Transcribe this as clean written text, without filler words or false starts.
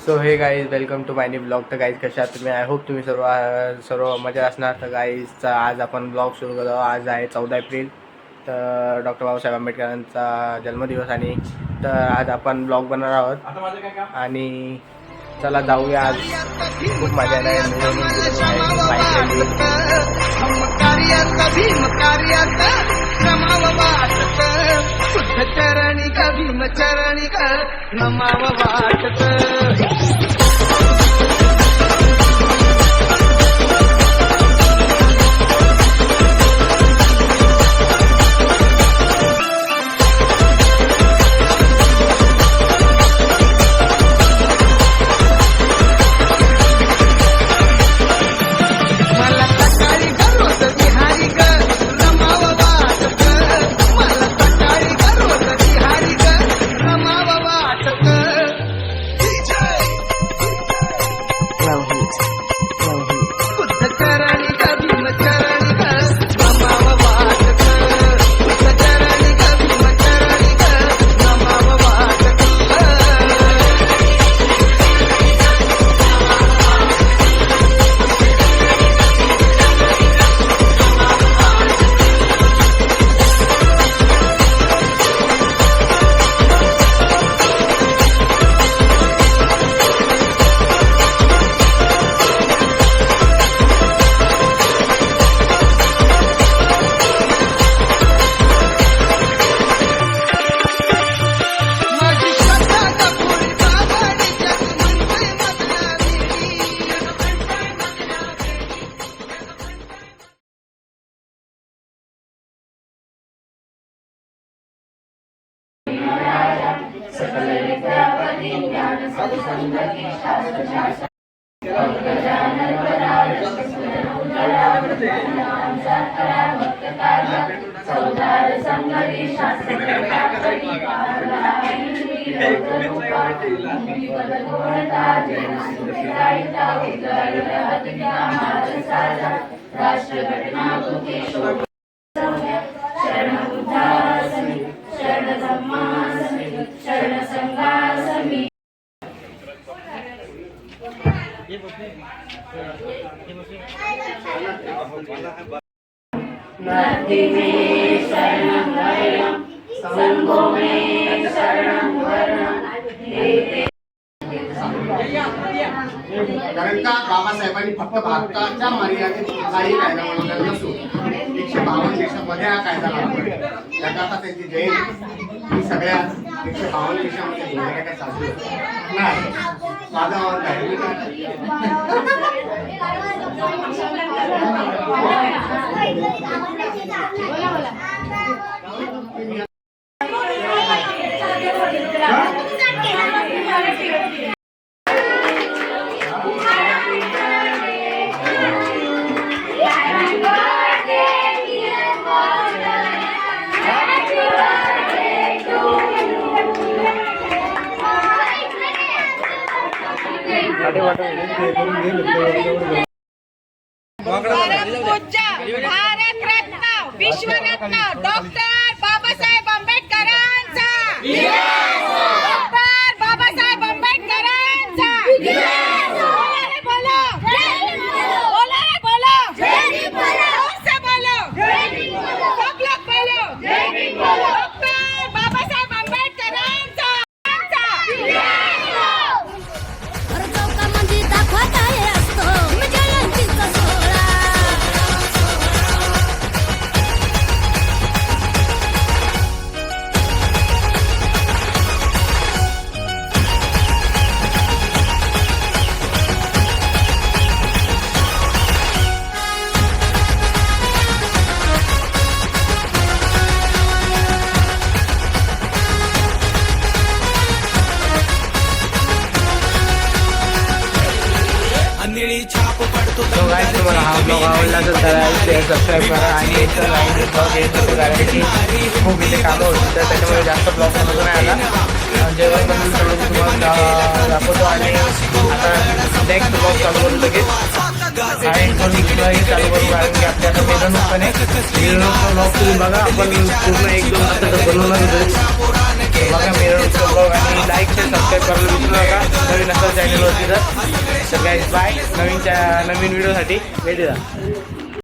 So hey guys welcome to my new blog. तर guys कशा आहात तुम्ही? आय होप तुम्ही सर्व मजा असणार. तर गाईजचा आज आपण ब्लॉग सुरू करतो. आज आहे 14 एप्रिल, तर डॉक्टर बाबासाहेब आंबेडकरांचा जन्मदिवस. आणि तर आज आपण ब्लॉग बनवणार आहोत आणि चला जाऊया. आज खूप मजा कारण का बाबासाहेबांनी फक्त भारताच्या मर्यादित काही कायदा बनवलेला नसून 152 देशांमध्ये हा कायदा लागू आहे. त्याकरता त्यांची जयंती ही सगळ्या 152 देशांमध्ये जोडल्या काय साजरी होते नाही. माझा भारत रत्न विश्वरत्न डॉक्टर बाबासाहेब आंबेडकरांचा. डॉक्टर बाबासाहेब आंबेडकरांचा. बोला रे बोलो, बोला रे बोलो, से बोलो, सब लोग बोलो, डॉक्टर बाबासाहेब आंबेडकरांचा. तुम्हाला हा ब्लॉग आवडला तर सबस्क्राईब करा आणि खूप इथे कामं होती तर त्याच्यामुळे जास्त ब्लॉग बनवतो नाही आला. जेवण बनवून सगळं तुम्हाला दाखवतो आणि आता नेक्स्ट ब्लॉग चालू करू लगेच आणि हे चालू करू. कारण की आपल्याला मिरवणूकपणे ब्लॉग तुम्ही बघा. आपण पूर्ण 1-2 तासाचं बनवणार होतो बघा मिरवणूकचा ब्लॉग. आणि लाईक सबस्क्राईब करायला विसरू नका. नवीन असं चॅनल गाईज बाय. नवीन व्हिडिओसाठी भेटूया.